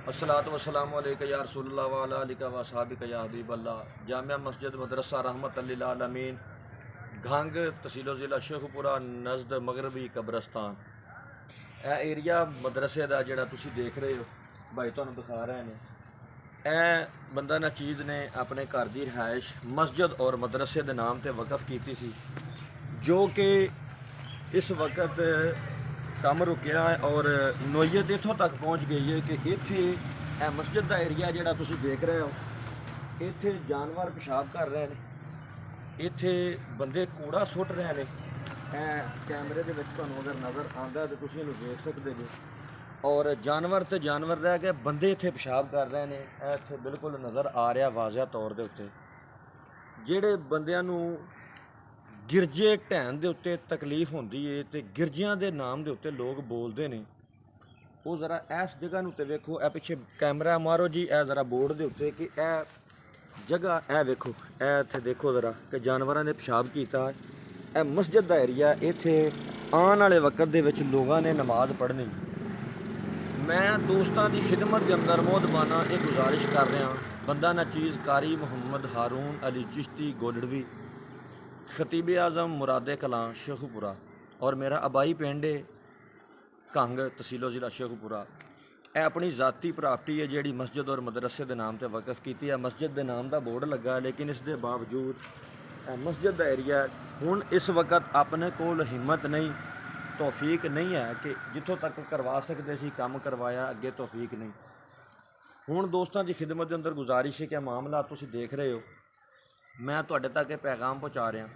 अस्सलातु वस्सलामु अलैका या रसूलल्लाह व अला आलिका व असहाबिका या हबीबल्लाह। जामिया मस्जिद मदरसा रहमतल लिल आलमीन, घंग तहसील ज़िला शेखुपुरा नज़द मगरबी कब्रस्तान। यह एरिया मदरसे का जिहड़ा तुसीं देख रहे हो, भाई तुहानूं दिखा रहे हैं। यह बंदा नचीज़ ने अपने घर की रिहाइश मस्जिद और मदरसे के नाम से वकफ की सी, जो कि इस वक्त काम रुकिया है और नोयत इत्थों तक पहुँच गई है कि इत्थे मस्जिद का एरिया जिहड़ा तुसीं देख रहे हो, इत्थे जानवर पेशाब कर रहे हैं, इत्थे बंदे कूड़ा सुट रहे हैं। कैमरे के विच तुहानूं अगर नज़र आंदा तो तुसीं इहनूं देख सकते जी। और जानवर तो जानवर रह गए, बंदे इत्थे पेशाब कर रहे हैं। इत्थे बिल्कुल नज़र आ रहा वाज़िह तौर के उत्ते जिहड़े बंदियां नूं गिरजे ढैन के उत्ते तकलीफ होंदी है तो गिरजियां के नाम के उत्ते लोग बोलते हैं। वो ज़रा इस जगह नूं ते वेखो, ए पिछे कैमरा मारो जी, ए ज़रा बोर्ड के उत्ते कि ए जगह ए वेखो, ए इत्थे देखो ज़रा कि जानवरों ने पेशाब किया। ए मस्जिद का एरिया, इत्थे आने वाले वक्त दे विच लोगों ने नमाज पढ़नी। मैं दोस्तों की खिदमत के अंदर मोहतबाना एक गुजारिश कर रहा, बंदा नचीज़ कारी मुहम्मद हारून अली चिश्ती गोलड़वी, खतीब आज़म मुरादे कलां शेखुपुरा, और मेरा आबाई पिंड है घंग तहसील ज़िला शेखुपुरा। यह अपनी ज़ाती प्रापर्टी है जिहड़ी मस्जिद और मदरसे के नाम से वकफ की है। मस्जिद के नाम का बोर्ड लगा है, लेकिन इसके बावजूद मस्जिद का एरिया हुण इस वक्त अपने कोल हिम्मत नहीं, तौफीक नहीं है कि जितों तक करवा सकते सी काम करवाया, अगे तौफीक नहीं। हुण दोस्तों की खिदमत के अंदर गुजारिश है कि मामला तुसीं देख रहे हो, मैं तुहाडे तक ये पैगाम पहुँचा रहा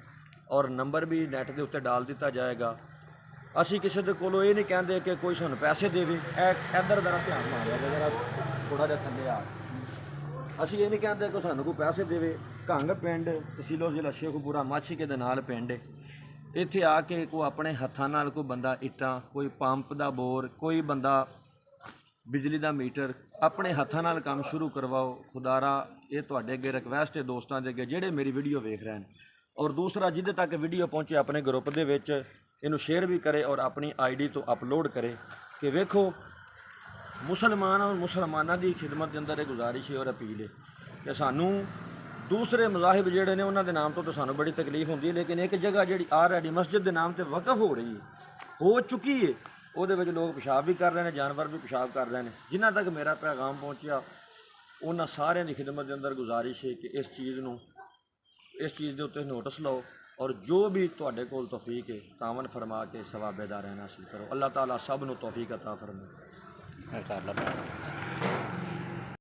और नंबर भी नैट के उत्ते डाल दिता जाएगा। असी किसी के कोलों ये नहीं कहते कि कोई सानूं पैसे देवे। इधर जरा ध्यान मारिया जरा थोड़ा जिहा थल्ले आ। असी ये नहीं कहते कि सानूं कोई पैसे देवे। घंग पिंड तहसील ज़िला शेखुपुरा माछीके दे नाल पिंड, इत्थे आके कोई अपने हत्थां नाल कोई बंदा इट्टां, कोई पंप का बोर, कोई बंदा बिजली का मीटर अपने हत्थां नाल काम शुरू करवाओ। खुदारा ये तुहाडे अगे रिक्वेस्ट है दोस्तों के अगे जिहड़े मेरी वीडियो वेख रहे हैं, और दूसरा जिदे तक वीडियो पहुँचे अपने ग्रुप दे विच इनू शेयर भी करे और अपनी ID तो अपलोड करे कि वेखो मुसलमान और मुसलमाना की खिदमत के अंदर एक गुजारिश है और अपील है कि सानू दूसरे मज़ाहिब जिहड़े ने उन्हां दे नाम तो सानू बड़ी तकलीफ होंदी है, लेकिन एक जगह जिहड़ी ऑलरेडी मस्जिद के नाम से वकफ हो रही है, हो चुकी है, ਉਹਦੇ ਵਿੱਚ लोग पेशाब भी कर रहे हैं, जानवर भी पेशाब कर रहे हैं। जिन्हां तक मेरा पैगाम पहुँचा उन्हां सारिਆਂ की खिदमत के अंदर गुजारिश है कि इस चीज़ के उत्ते नोटिस लो और जो भी तुहाडे कोल तौफीक है तावन फरमा के सवाबेदार रहना हासिल करो। अल्लाह ताला सब नूं तौफीक अता फरमाए।